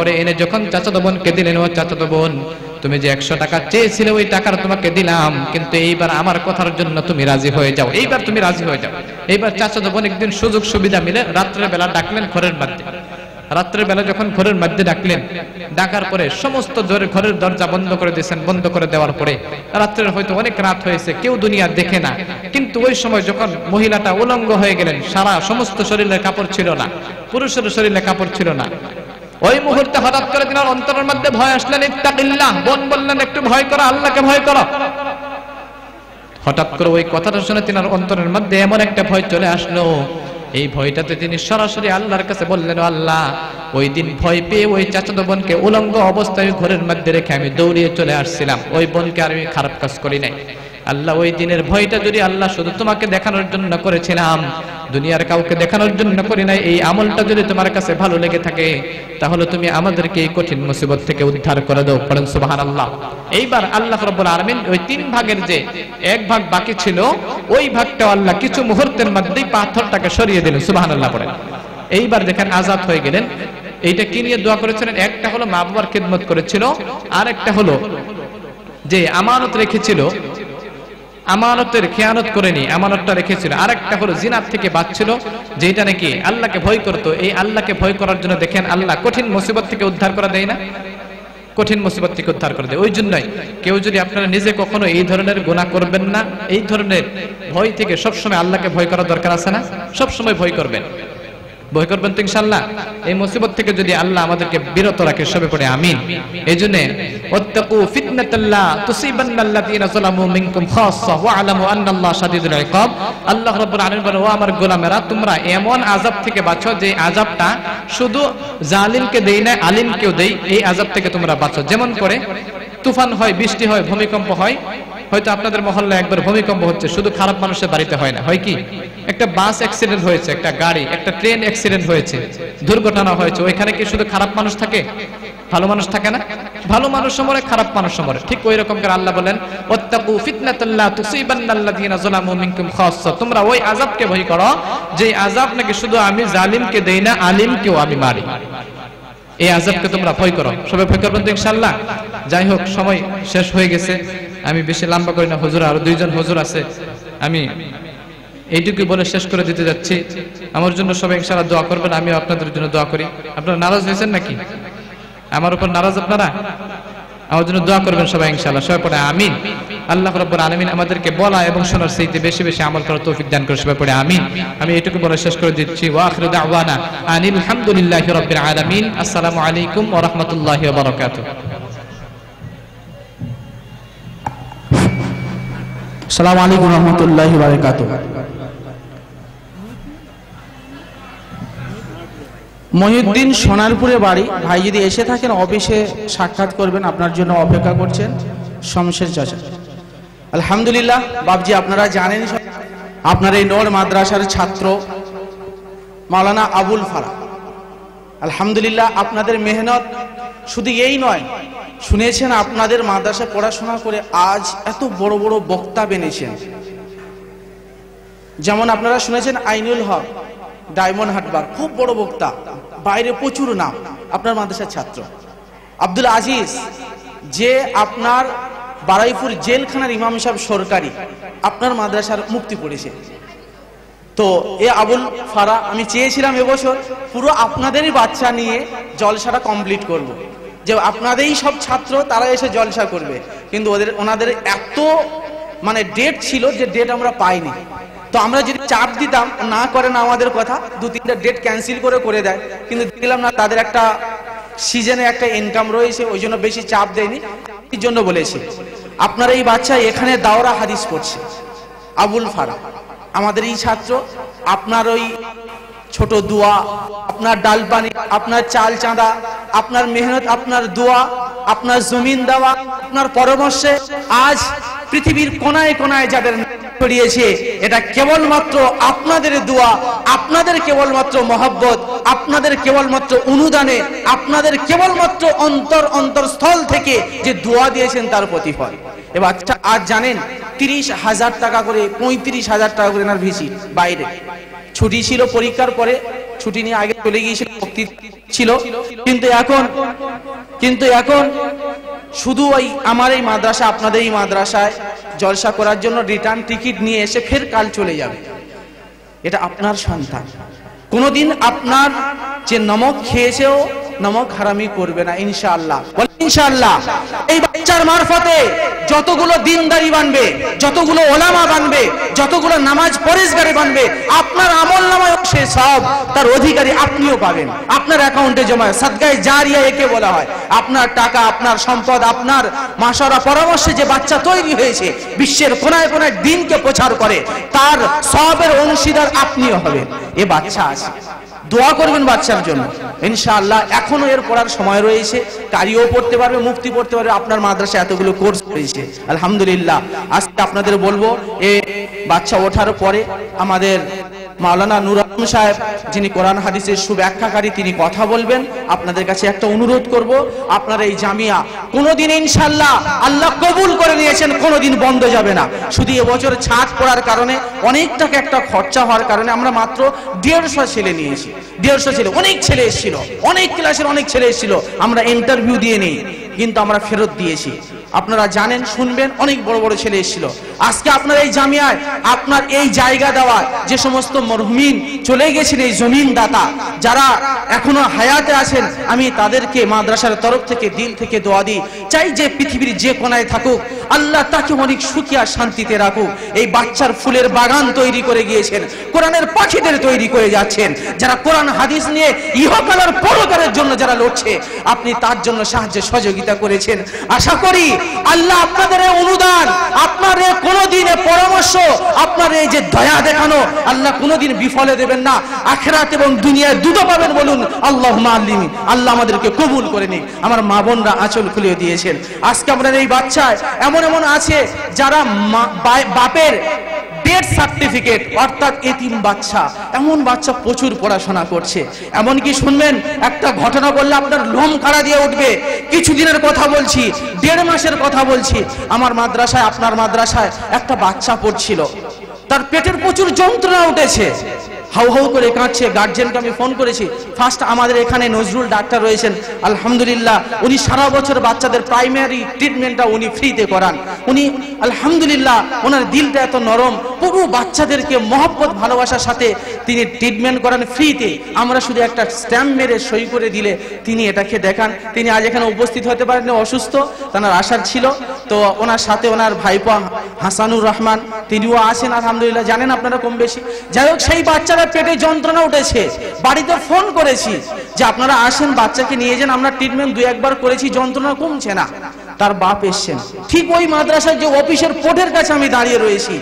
পরে এনে যখন চাচাতো বোনকে দিলেন, ও চাচাতো বোন, তুমি যে 100 টাকা চেয়েছিলে ওই টাকার তোমাকে দিলাম, কিন্তু এইবার আমার কথার জন্য তুমি রাজি হয়ে যাও, এইবার তুমি রাজি হয়ে যাও। এইবার চাচাতো বোন একদিন সুযোগ সুবিধা মিলে রাত্রের বেলা ডাকলেন ঘরের মধ্যে। রাত্রের বেলা যখন ঘরের মধ্যে ডাকলেন, ডাকার পরে সমস্ত ঘরের দরজা বন্ধ করে দিয়েছেন। বন্ধ করে দেওয়ার পরে রাত্রের হয়তো অনেক রাত হয়েছে, কেউ দুনিয়া দেখে না, কিন্তু ওই সময় যখন মহিলাটা উলঙ্গ হয়ে গেলেন, সারা সমস্ত শরীরে কাপড় ছিল না, পুরুষের শরীরে কাপড় ছিল না, ওই মুহূর্তে হঠাৎ করে তিনার অন্তরের মধ্যে ভয় আসলেন। ইত্তাকিল্লাহ, বোন বললেন একটু ভয় করো, আল্লাহকে ভয় করো। হঠাৎ করে ওই কথাটা শুনে তিনার অন্তরের মধ্যে এমন একটা ভয় চলে আসলো, এই ভয়টাতে তিনি সরাসরি আল্লাহর কাছে বললেন, আল্লাহ, ওই দিন ভয় পেয়ে ওই চাচাতো বোনকে উলঙ্গ অবস্থায় ঘরের মধ্যে রেখে আমি দৌড়িয়ে চলে আসছিলাম, ওই বোনকে আর আমি খারাপ কাজ করি নাই। আল্লাহ, ওই দিনের ভয়টা যদি আল্লাহ শুধু তোমাকে দেখানোর জন্য করেছিলাম, দুনিয়ার কাউকে দেখানোর জন্য করি নাই, এই আমলটা যদি তোমার কাছে ভালো লেগে থাকে, তাহলে তুমি আমাদেরকে এই কঠিন মুসিবত থেকে উদ্ধার করে দাও। পড়েন সুবহানাল্লাহ। এইবার আল্লাহ রাব্বুল আলামিন ওই 3 ভাগের যে 1 ভাগ বাকি ছিল, ওই ভাগটা আল্লাহ কিছু মুহূর্তের মধ্যেই পাথরটাকে সরিয়ে দিলেন। সুবহানাল্লাহ পড়েন। এইবার দেখেন আজাদ হয়ে গেলেন। এইটা কি নিয়ে দোয়া করেছিলেন? একটা হলো মা বাবার খেদমত করেছিল, আর একটা হলো যে আমানত রেখেছিল, আমানতের খেয়ানত করেনি, আমানতটা রেখেছিল। আরেকটা হলো জিনার থেকে বাঁচছিল, যেটা নাকি আল্লাহকে ভয় করত। এই আল্লাহকে ভয় করার জন্য দেখেন আল্লাহ কঠিন মুসিবত থেকে উদ্ধার করে দেয় না, কঠিন মুসিবত থেকে উদ্ধার করে দেয়। ওই জন্যই কেউ যদি আপনারা নিজে কখনো এই ধরনের গুনাহ করবেন না, এই ধরনের ভয় থেকে সবসময় আল্লাহকে ভয় করার দরকার আছে না? সবসময় ভয় করবেন, ভয় করবেন তো ইনশাআল্লাহ। এই মুসিবত থেকে যদি আল্লাহ আমাদেরকে বিরত রাখে, সবে পড়ে আমিন। এইজন্য ওয়াত্তাকু ফিতনাতাল্লা তুসিবান্নাল্লাযিনা যালামু মিনকুম খাসসা ওয়া আলামু আন্নাল্লাহ শাদীদুল ইকাব। আল্লাহ রাব্বুল আলামিন বলেন, ও আমার গোলামেরা, তোমরা এমন আযাব থেকে বাঁচো যে আযাবটা শুধু জালিমকে দেই না, আলিমকেও দেই, এই আযাব থেকে তোমরা বাঁচো। যেমন করে তুফান হয়, বৃষ্টি হয়, ভূমিকম্প হয়। হয়তো আপনাদের মহল্লায় একবার ভূমিকম্প হচ্ছে, শুধু খারাপ মানুষের বাড়িতে হয় না, হয় কি? একটা বাস অ্যাক্সিডেন্ট হয়েছে, একটা গাড়ি, একটা ট্রেন অ্যাক্সিডেন্ট হয়েছে, দুর্ঘটনা হয়েছে, ওইখানে কি শুধু খারাপ মানুষ থাকে? ভালো মানুষ থাকে না? ভালো মানুষ মরে, খারাপ মানুষ মরে। ঠিক ওই রকম করে আল্লাহ বলেন, ওয়াত্তাকু ফিতনাতাল্লা তুসিবান্নাল্লাযিনা যালামু মিনকুম খাসসা, তোমরা ওই আযাবকে ভয় করো যে আযাব নাকি শুধু আমি জালিমকে দেই না, আলিমকেও আমি মারি। এই আযাবকে তোমরা ভয় করো। সবাই ভয় করবেন তো ইনশাআল্লাহ। যাই হোক, সময় শেষ হয়ে গেছে, আমি বেশি লম্বা করি না। হুজুর আরো 2 জন হুজুর আছে, আমি এইটুকুই বলে শেষ করে দিতে যাচ্ছি। আমার জন্য সবাই ইনশাআল্লাহ দোয়া করবেন, আমিও আপনাদের জন্য দোয়া করি। আপনারা নারাজ হয়েছেন নাকি? আমার উপর নারাজ আপনারা? আমার জন্য দোয়া করবেন সবাই ইনশাআল্লাহ। সবাই পড়ে আমিন। আল্লাহ রাব্বুল আলামিন আমাদেরকে বলা এবং শোনার চাইতে বেশি বেশি আমল করার তৌফিক দান করে। সবাই পড়ে আমিন। আমি এইটুকু বলে শেষ করে দিচ্ছি। ওয়া আখিরু দাওয়ানা আনিল হামদুলিল্লাহি রাব্বিল আলামিন। আসসালামু আলাইকুম ওয়া রাহমাতুল্লাহি ওয়া বারাকাতুহু। আসসালামু আলাইকুম ওয়া রাহমাতুল্লাহি ওয়া বারাকাতুহু। মহিউদ্দিন সোনারপুরে বাড়ি। ভাই যদি এসে থাকেন অফিসে সাক্ষাৎ করবেন, আপনার জন্য অপেক্ষা করছেন শমশের চাচা। আলহামদুলিল্লাহ বাবজি, আপনারা জানেন আপনার এই নূর মাদ্রাসার ছাত্র মাওলানা আবুল ফারা। আলহামদুলিল্লাহ আপনাদের মেহনত শুধু এই নয়, শুনেছেন আপনাদের মাদ্রাসায় পড়াশোনা করে আজ এত বড় বড় বক্তা বেনেছেন। যেমন আপনারা শুনেছেন আইনুল হক ডায়মন্ড হারবার, খুব বড় বক্তা, বাইরে প্রচুর নাম, আপনার মাদ্রাসার ছাত্র। আব্দুল আজিজ, যে আপনার বারাইপুর জেলখানার ইমাম সাহেব সরকারি, আপনার মাদ্রাসার মুক্তি পড়েছে। তো এ আবুল ফারা, আমি চেয়েছিলাম এবছর পুরো আপনাদেরই বাচ্চা নিয়ে জলসাটা কমপ্লিট করব, যে আপনাদেরই সব ছাত্র তারা এসে জলসা করবে, কিন্তু ওনাদের এত ডেট ছিল যে ডেট আমরা পাইনি। তো আমরা যদি চাপ দিতাম, না করে না আমাদের কথা, 2-3টা ডেট ক্যান্সেল করে দেয়, কিন্তু দেখলাম না তাদের একটা সিজনে একটা ইনকাম রয়েছে, ওই জন্য বেশি চাপ দেয়নি। এই জন্য বলেছি আপনার এই বাচ্চা এখানে দাওরা হাদিস পড়ছে, আবুল ফারা আমাদের এই ছাত্র। আপনার ওই ছোট দোয়া, আপনার ডাল পানি, আপনার চাল চাঁদা, আপনার মেহনত, আপনার দোয়া, আপনার জমিন দেওয়া, আপনার পরামর্শে আজ পৃথিবীর কোনায় কোনায় যাদের ছড়িয়েছে, এটা কেবলমাত্র আপনাদের দোয়া, আপনাদের কেবলমাত্র মহব্বত, আপনাদের কেবলমাত্র অনুদানে, আপনাদের কেবলমাত্র অন্তরস্থল থেকে যে দোয়া দিয়েছেন তার প্রতিফল। এবার আজ জানেন 30,000 টাকা করে, 35,000 টাকা করে এনার ভিসি বাইরে। ছুটি ছিল, পরীক্ষার পরে ছুটি নিয়ে আগে চলে গিয়েছিল, ভক্তি ছিল। কিন্তু এখন শুধু ওই আমার এই মাদ্রাসা, আপনাদের এই মাদ্রাসায় জলসা করার জন্য রিটার্ন টিকিট নিয়ে এসে ফের কাল চলে যাবে। এটা আপনার সন্তান, কোনোদিন আপনার যে নমক খেয়েছেও নমক হারামি করবে না ইনশাআল্লাহ। ইনশাআল্লাহ এই বাচ্চার মারফতে যতগুলো দিনদারি বানবে, যতগুলো ওলামা বানবে, যতগুলো নামাজ পরেজগারি বানবে, আপনার আমল নামায় সে সব তার অধিকারী আপনিও পাবেন, আপনার অ্যাকাউন্টে জমা। সাদগায়ে জারিয়া একে বলা হয়। আপনার টাকা, আপনার সম্পদ, আপনার মাশাআল্লাহ পরামর্শে যে বাচ্চা তৈরি হয়েছে, বিশ্বের কোনায় কোনায় দিনকে প্রচার করে, তার সবের অংশীদার আপনিও হবেন। এ বাচ্চা আছে, দোয়া করবেন বাচ্চার জন্য ইনশাআল্লাহ। এখনো এর পড়ার সময় রয়েছে, কারিও পড়তে পারবে, মুফতি পড়তে পারবে। আপনার মাদ্রাসায় এতগুলো কোর্স রয়েছে আলহামদুলিল্লাহ। আজকে আপনাদের বলবো, এ বাচ্চা ওঠার পরে আমাদের মাওলানা নূর আলম সাহেব, যিনি কোরআন হাদিসের সুব্যাখ্যাকারী, তিনি কথা বলবেন। আপনাদের কাছে একটা অনুরোধ করব, আপনারা এই জামিয়া কোনোদিন ইনশাআল্লাহ আল্লাহ কবুল করে নিয়েছেন, কোনোদিন বন্ধ যাবে না। শুধু এবছর ছাদ পড়ার কারণে অনেক টাকা একটা খরচা হওয়ার কারণে আমরা মাত্র 150 ছেলে নিয়েছি। 150 ছেলে, অনেক ছেলে এসেছিল, অনেক ক্লাসের অনেক ছেলে এসেছিল। আমরা ইন্টারভিউ দিয়ে নেই, কিন্তু আমরা ফেরত দিয়েছি। আপনারা জানেন, শুনবেন, অনেক বড় বড় ছেলে এসেছিল। আজকে আপনার এই জামিয়ায় আপনার এই জায়গা দেওয়া যে সমস্ত মরহুমিন চলে গেছেন, এই জমিন দাতা যারা এখনো হায়াতে আছেন, আমি তাদেরকে মাদ্রাসার তরফ থেকে দিল থেকে দোয়া দিই। চাই যে পৃথিবীর যে কোনায় থাকুক, আল্লাহ তাকে অনেক সুখী আর শান্তিতে রাখুক। এই বাচ্চার ফুলের বাগান তৈরি করে গিয়েছেন, কোরআনের পাখিদের তৈরি করে যাচ্ছেন, যারা কোরআন হাদিস নিয়ে ইহকাল আর পরকালের জন্য যারা লড়ছে, আপনি তার জন্য সাহায্য সহযোগিতা করেছেন। আশা করি আল্লাহ আপনাদের এই অনুদান, আপনার এই কোনোদিন পরামর্শ, আপনার এই যে দয়া দেখানো, আল্লাহ কোনোদিন বিফলে দেবেন না। আখিরাত এবং দুনিয়ায় দুটো পাবেন, বলুন আল্লাহুম্মা আমিন। আল্লাহ আমাদেরকে কবুল করে নিক। আমার মা বোনরা আঁচল খুলে দিয়েছেন। আজকে আপনার এই বাচ্চায় এমন এমন আছে যারা বাপের ডেথ সার্টিফিকেট, অর্থাৎ এতিম বাচ্চা, এমন বাচ্চা প্রচুর পড়াশোনা করছে। এমনকি শুনবেন, একটা ঘটনা বললে আপনার লোম খাড়া দিয়ে উঠবে। কিছুদিনের কথা বলছি, 1.5 মাসের কথা বলছি। আমার মাদ্রাসায়, আপনার মাদ্রাসায় একটা বাচ্চা পড়ছিল, তার পেটের প্রচুর যন্ত্রণা উঠেছে, হাউ হাউ করে কাঁদছে। গার্জিয়ানকে আমি ফোন করেছি। ফার্স্ট আমাদের এখানে নজরুল ডাক্তার রয়েছেন আলহামদুলিল্লাহ, উনি সারা বছর বাচ্চাদের প্রাইমারি ট্রিটমেন্টটা উনি ফ্রিতে করান। উনি আলহামদুলিল্লাহ, ওনার দিলটা এত নরম, পুরো বাচ্চাদেরকে মহব্বত ভালোবাসার সাথে তিনি ট্রিটমেন্ট করান ফ্রিতে। আমরা শুধু একটা স্ট্যাম্প মেরে সই করে দিলে তিনি এটাকে দেখান। তিনি আজ এখানে উপস্থিত হতে পারেন, অসুস্থ, তার আশার ছিল। তো ওনার সাথে ওনার ভাইপো হাসানুর রহমান, তিনিও আছেন আলহামদুলিল্লাহ, জানেন আপনারা কম বেশি। যাই হোক, সেই বাচ্চারা পেটে যন্ত্রণা উঠেছে, বাড়িতে ফোন করেছি যে আপনারা আসেন, বাচ্চাকে নিয়ে যান। আমরা ট্রিটমেন্ট 2-1 করেছি, যন্ত্রণা কমছে না। তার বাপ এসছেন, ঠিক ওই মাদ্রাসার যে অফিসের পোর্টের কাছে আমি দাঁড়িয়ে রয়েছি।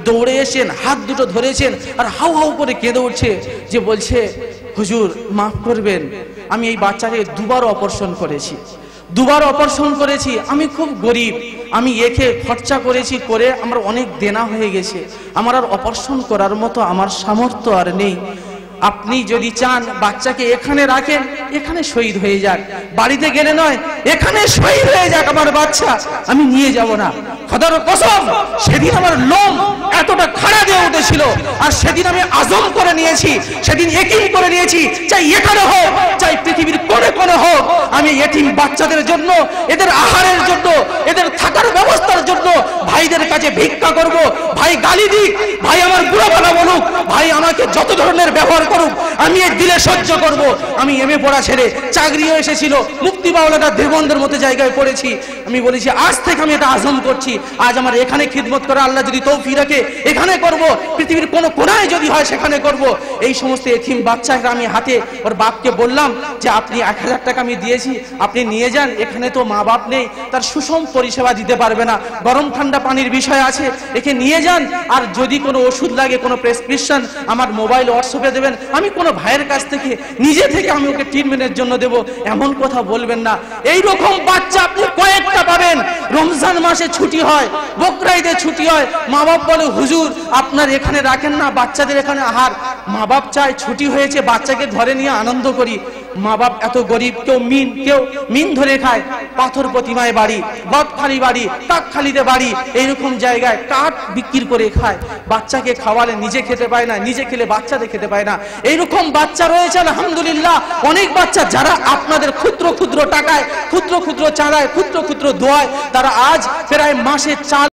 দৌড়ে এসেন, হাত দুটো ধরেছেন, আর হাউ হাউ করে কেঁদে উঠছে, যে বলছে হুজুর মাফ করবেন, আমি এই বাচ্চাকে 2 বার অপারেশন করেছি, 2 বার অপারেশন করেছি। আমি খুব গরিব, আমি একে খরচা করেছি, করে আমার অনেক দেনা হয়ে গেছে, আমার আর অপারেশন করার মতো আমার সামর্থ্য আর নেই। আপনি যদি চান বাচ্চাকে এখানে রাখেন, এখানে শহীদ হয়ে যাক, বাড়িতে গেলে নয়, এখানে শহীদ হয়ে যাক আমার বাচ্চা, আমি নিয়ে যাব না। খোদার কসম, সেদিন আমার লোম এতটা খাড়া দিয়ে উঠেছিল, আর সেদিন আমি আজম করে নিয়েছি, সেদিন একই করে নিয়েছি, চাই এখানে হোক, চাই পৃথিবীর কোণে কোণে হোক, আমি এতিম বাচ্চাদের জন্য, এদের আহারের জন্য, এদের থাকার ব্যবস্থার জন্য ভাইদের কাছে ভিক্ষা করব। ভাই গালি দিক, ভাই আমার বুড়ো ভালো বলুক, ভাই আমাকে যত ধরনের ব্যবহার করুক, আমি এই দিলে সহ্য করব। আমি এমএ পড়া ছেড়ে চাকরিও এসেছিল, মুক্তি বাউলাটা দেবন্দের মতো জায়গায় পড়েছি। আমি বলেছি আজ থেকে আমি এটা আজম করছি, আজ আমার এখানে খিদমত করা আল্লাহ যদি তৌফিক রাখে এখানে করব, পৃথিবীর কোনো কোনায় যদি হয় সেখানে করব। এই সমস্ত এতিম বাচ্চাকে আমি হাতে ওর বাপকে বললাম যে আপনি 1000 টাকা আমি দিয়েছি, আপনি নিয়ে যান, এখানে তো মা বাপ নেই, তার সুষম পরিষেবা দিতে পারবে না, গরম ঠান্ডা পানির বিষয় আছে, একে নিয়ে যান। আর যদি কোনো ওষুধ লাগে, কোনো প্রেসক্রিপশন আমার মোবাইল হোয়াটসঅ্যাপে দেবেন, আমি কোনো ভাইয়ের কাছ থেকে নিজে থেকে আমি ওকে ট্রিটমেন্টের জন্য দেব, এমন কথা বলবেন না। এই রকম বাচ্চা আপনি কয়েকটা পাবেন। রমজান মাসে ছুটি হয়, বকরা ঈদে ছুটি হয়, মা বাপ বলে হুজুর আপনার এখানে রাখেন না, বাচ্চাদের এখানে আহার। মা বাপ চায় ছুটি হয়েছে বাচ্চাকে ঘরে নিয়ে আনন্দ করি। মা বাপ এত গরিব, কেউ মিন ধরে খায়, পাথর প্রতিমায় বাড়ি, বদখালি বাড়ি, কাকখালিতে বাড়ি, এইরকম জায়গায় কাঠ বিক্রি করে খায়, বাচ্চাকে খাওয়ালে নিজে খেতে পায় না, নিজে খেলে বাচ্চাদের খেতে পায় না। এইরকম বাচ্চা রয়েছে আলহামদুলিল্লাহ, অনেক বাচ্চা যারা আপনাদের ক্ষুদ্র ক্ষুদ্র টাকায়, ক্ষুদ্র ক্ষুদ্র চাঁদায়, ক্ষুদ্র ক্ষুদ্র দোয়ায় তারা আজ প্রায় মাসে 4